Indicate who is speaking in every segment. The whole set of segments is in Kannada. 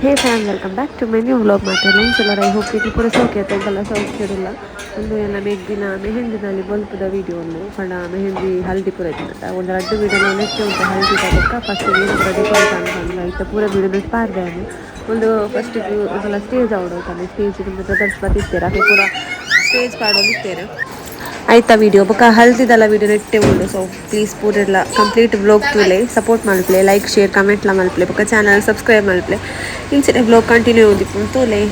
Speaker 1: Hey fam welcome back to my new vlog ಮಾತೆಲ್ಲ ಇಂಚೆಲ್ಲರ ಐ ಹೋಪ್ ಇದು ಪೂರ ಸೌಖ್ಯ ಎಂತೆಲ್ಲ ಸೌಖ್ಯದಿಲ್ಲ ಒಂದು ಎಲ್ಲ ಮೇಘ್ದಿನ ಮೆಹಂದಿನಲ್ಲಿ ಬಲ್ಪದ ವೀಡಿಯೋ ಒಂದು ಪಂಡ ಮೆಹಂದಿ ಹಲ್ದಿ ಪೂರ ಇತ್ತು ಒಂದು ರಡ್ಡು ವೀಡಿಯೋ ನೆಟ್ಟೆ ಉಂಟು ಹಲ್ದಿ ಬೊಕ್ಕ ಫಸ್ಟ್ ಏನು ಪೂರ ಡೆಕೋರೇಟ್ ಅಂತ ಇತ್ತ ಪೂರ ವೀಡಿಯೋ ನೆಟ್ಟು ಪಾರ್ದೆ ಅದು ಒಂದು ಫಸ್ಟ್ ಒಂದ್ಸಲ ಸ್ಟೇಜ್ ಆವಡೋತಾನೆ ಸ್ಟೇಜ್ ನಿಮ್ಮ ಬ್ರದರ್ಸ್ ಬರ್ತಿರ್ತಾರೆ ಹಾಗೆ ಪೂರ ಸ್ಟೇಜ್ ಪಾಡೋದಿರ್ತೇನೆ ಆಯ್ತಾ ವೀಡಿಯೋ ಬೊಕ್ಕ ಹಲ್ದಿದಲ್ಲ ವೀಡಿಯೋ ನೆಟ್ಟೆ ಉಂಡು ಸೊ ಪ್ಲೀಸ್ ಪೂರೆಲ್ಲ ಕಂಪ್ಲೀಟ್ ವ್ಲಾಗ್ ತೂಲೆ ಸಪೋರ್ಟ್ ಮಲ್ಪ್ಲೆ ಲೈಕ್ ಶೇರ್ ಕಮೆಂಟ್ಲ ಮಲ್ಪ್ಲೆ ಬೊಕ್ಕ ಚಾನಲ್ ಸಬ್ಸ್ಕ್ರೈಬ್ ಮಲ್ಪ್ಲೆ ಇಂಚಿನ ವ್ಲಾಗ್ ಕಂಟಿನ್ಯೂ ಓದಿಪ್ಪು ತೂಲೆ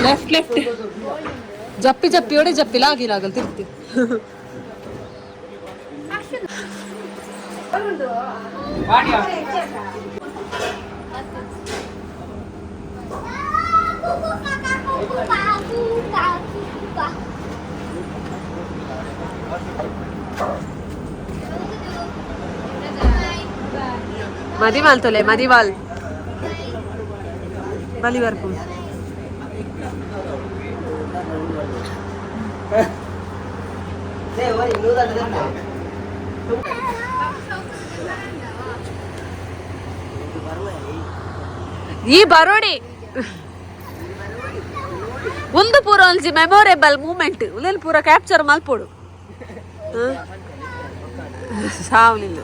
Speaker 1: ಲೆಫ್ಟ್ ಲೆಫ್ಟ್ ಜಪ್ಪಿ ಜಪ್ಪಿ ಒಡೆ ಜಪ್ಪಿ ಲಾಗಿಲಾಗಲ್ ತಿರ್ತಿ ಮದಿವಾಲ್ ತೊಲೆ ಮದಿವಾಲ್ ಬಲಿ ಬರ್ಪು ಈ ಬರೋಡಿ ಒಂದು ಪೂರ ಒಂಜಿ ಮೆಮೊರೇಬಲ್ ಮೂಮೆಂಟ್ ಉಲೇಲ್ ಪೂರ ಕ್ಯಾಪ್ಚರ್ ಮಲ್ಪೋಡು ಸಾವಲಿಲ್ಲ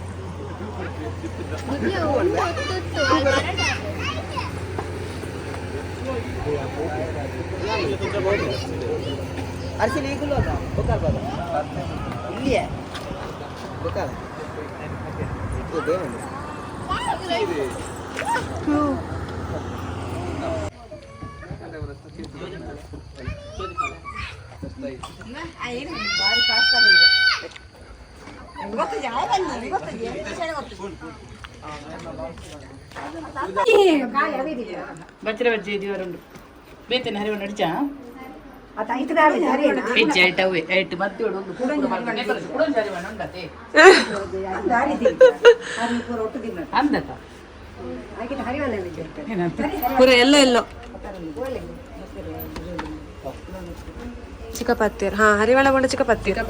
Speaker 2: ಅರ್ಸಿಲಿ ಈಗಲೂ ಅದ ಗೊತ್ತಾಗ್ಬೋದು ಇಲ್ಲಿಯೇ ಗೊತ್ತಾಗ
Speaker 3: ಬಚ್ಚರ ಬಜ್ಜಿ ಇದೀವರುಂಡು ಬೇತೇನೆ ಹರಿವ ನಡಿಚಾ
Speaker 1: ಪೂರ ಎಲ್ಲೋ ಎಲ್ಲೋ ಚಿಕ್ಕಪತ್ತೀರ್ ಹಾ ಹರಿವಾಳ ಬಂಡ ಚಿಕ್ಕಪತ್ತೀರ್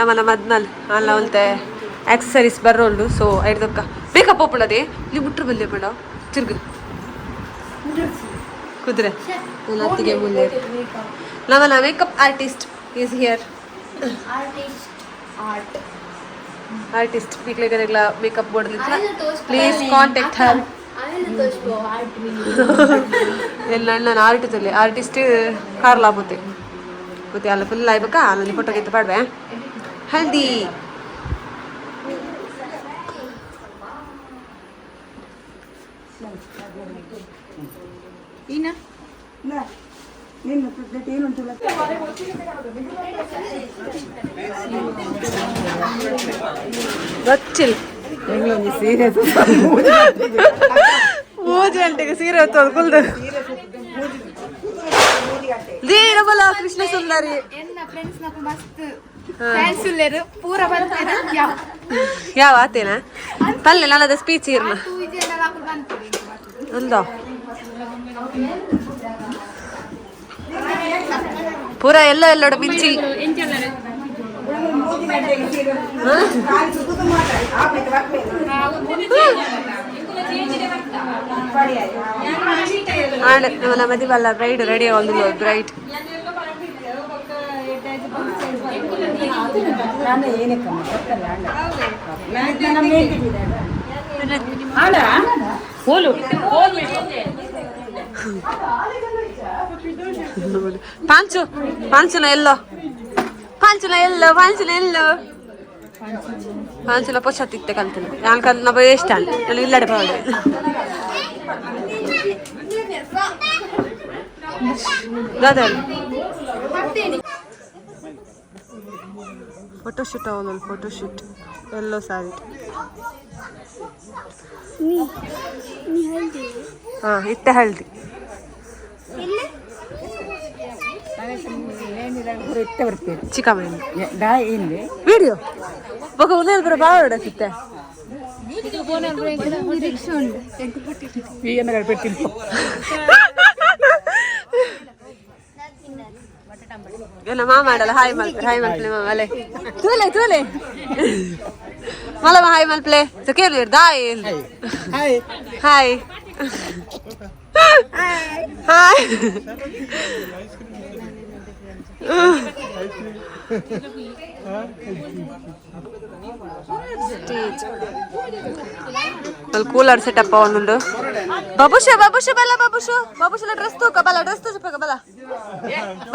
Speaker 1: మన మద్నాల్ అలా ఉంటే యాక్సెసరీస్ బర్రోళ్ళు సో ఐదొక్క మేకప్ పోపులది నీ ముట్టు బల్లే పడ తిరుగు కుదిరే నేను అత్తిಗೆ ಮುಂದೆ ನಮ್ಮನ makeup artist is here artist ಮೀಕ್ಲೆಗರೆಲ್ಲ ಮೇಕಪ್ ಬೋರ್ಡ್ಲಿಲ್ಲ ಪ್ಲೀಸ್ ಕಾಂಟ್ಯಾಕ್ಟ್ ಹರ್ ಎಲ್ಲ ಅಣ್ಣನ ಆರ್ಟಿಸ್ಟಲ್ಲಿ ಆರ್ಟಿಸ್ಟ್ ಕಾರ್ಲಾ ಮತ್ತೆ ಮತ್ತೆ ಅಲ್ಲ ಫುಲ್ ಆಯ್ಬೇಕಾ ಅಲ್ಲಿ ಫೋಟೋ ಗೆದ್ದು ಪಾಡ್ವೆ ಹಲ್ದಿ ಗೊತ್ತಿಲ್ಲ ಮೂಜಿ ಗಂಟೆಗೆ ಸೀರೆ ಹೊತ್ತು ಕುಲ್ದು ದೀರಬಲ ಕೃಷ್ಣ ಸುಂದರಿ ಯಾವ ಆತೇನಾ ಪಲ್ಲೆ ನನ್ನದ ಸ್ಪೀಚ್ ಇರ್ನ ಅಲ್ದ ಪೂರ ಎಲ್ಲೋ ಎಲ್ಲೋಡ ಮಿಂಚಿ ನಮ್ಮ ಮದಿವಲ್ಲ ಬ್ರೈಡ್ ರೆಡಿ ಒಂದು ಬ್ರೈಡ್ ಪಾಂಚು ಪಾಂಚುನ ಎಲ್ಲೋ ಪಾಂಚುನ ಎಲ್ಲೋ ಪಾಂಚುನ ಎಲ್ಲೋ ಪಾಂಚುನ ಪೊಚ್ಚತ್ತಿತ್ತೆ ಕಲ್ತೀನಿ ನಾನು ಕಲ್ ನಾ ಎಷ್ಟು ಅಲ್ಲ ನಾನು ಇಲ್ಲಡೆ ಪಾಡೆ ದಾದಲ್ ಫೋಟೋಶೂಟ್ ಅವನಲ್ಲಿ ಫೋಟೋಶೂಟ್ ಎಲ್ಲೋ ಸಾರಿ ಹಾಂ ಇಟ್ಟೆ ಹಳದಿ ಚಿಕ್ಕಮ್ಮ ವಿಡಿಯೋ ಬೊಕ ಉಂದೇಲ್ ಪೂರ ಬಾವಡ ಸಿತ್ತೆ ಎಲ್ಲ ಮಾಮ ಆಡಲ್ಲ ಹಾಯ್ ಮಲ್ಪಲೆ ಮಾಮ ಅಲೆ ತೂಲೆ ಮಲಮ ಹಾಯ್ ಮಲ್ಪಲೆ ಕೇಳಿ ದಾಯ್ ಹಾಯ್ ಹಾಯ್ ಅಲ್ಲಿ ಕೂಲರ್ ಸೆಟಪ್ ಅವನುಂಡು ಬಾಬುಷ ಬಾಬುಷಲ ಡ್ರೆಸ್ ತೂಕ ಬಲ ಡ್ರೆಸ್ ತೂಜಪ್ಪಾಗ ಬಲ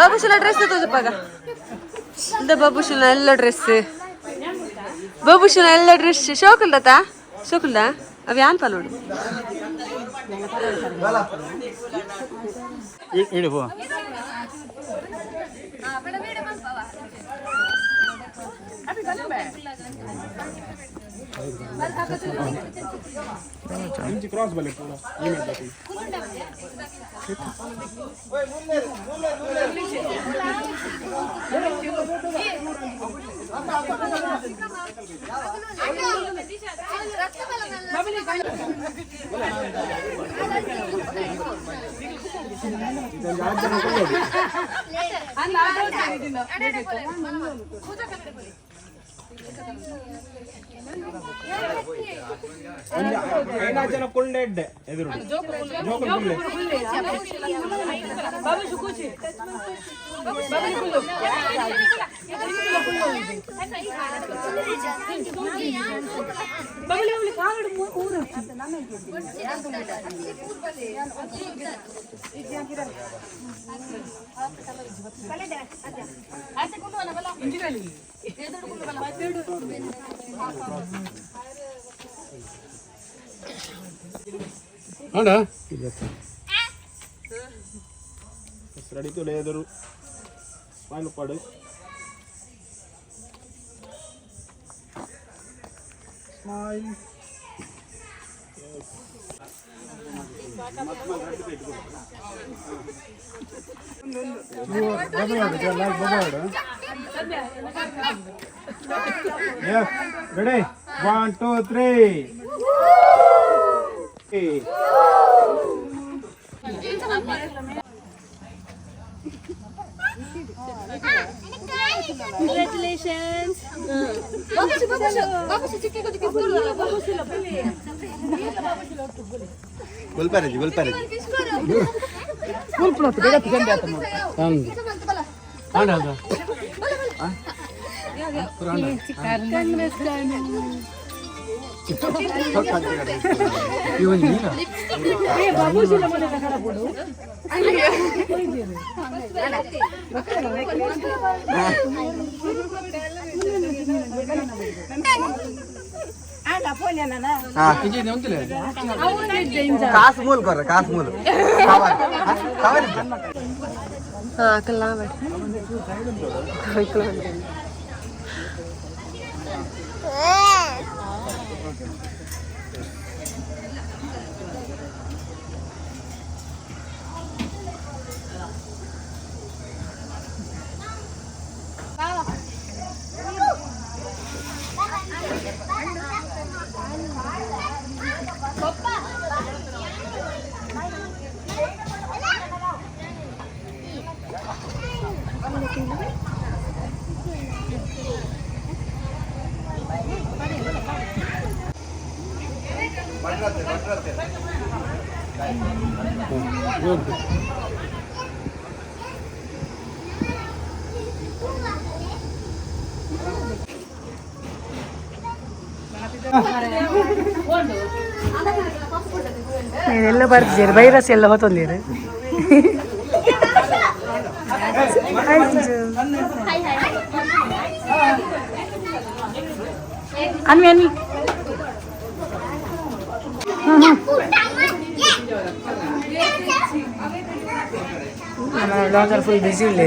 Speaker 1: ಬಾಬುಷಲ ಡ್ರೆಸ್ ತೂಜಪ್ಪಾಗ ಇಂದ ಬಾಬುಷಲ ಎಲ್ಲ ಡ್ರೆಸ್ ಶೋಕುಲ್ದ ಅವ ಯಾನ್ ನೋಡು
Speaker 4: क्रॉस बले पूरा ये मैं देखी ऐना जन कुल्ले एदुरु जोकर कुल्ले बाबू सुकुची बाबू कुल्लो बाबू ले कागड़ ऊर అవునా రెడీ తో లేదరు పైన పడు స్మైల్ రెడీ 1 2 3
Speaker 1: Congratulations.
Speaker 2: बोल पारे जी
Speaker 4: फुल प्लॉट बेटा पिकन जाता मग हां आना जा पुराना कांग्रेस इवन नहीं ना ए बाबू जी ने मने खराब बोलो आला फोन ना ना हां किती नेउंतले
Speaker 2: कास मूल खावा
Speaker 1: हां कल्ला बैठ
Speaker 5: ಎಲ್ಲ ಬರ್ತಿದ್ದೀರಿ ವೈರಸ್ ಎಲ್ಲ ಹೊತ್ತೊಂದಿರಿ ಅನ್ವಿ ಅನ್ವಿ ಬ್ಲಾಗರ್ ಫುಲ್ ಬಿಸಿ ಇಲ್ಲ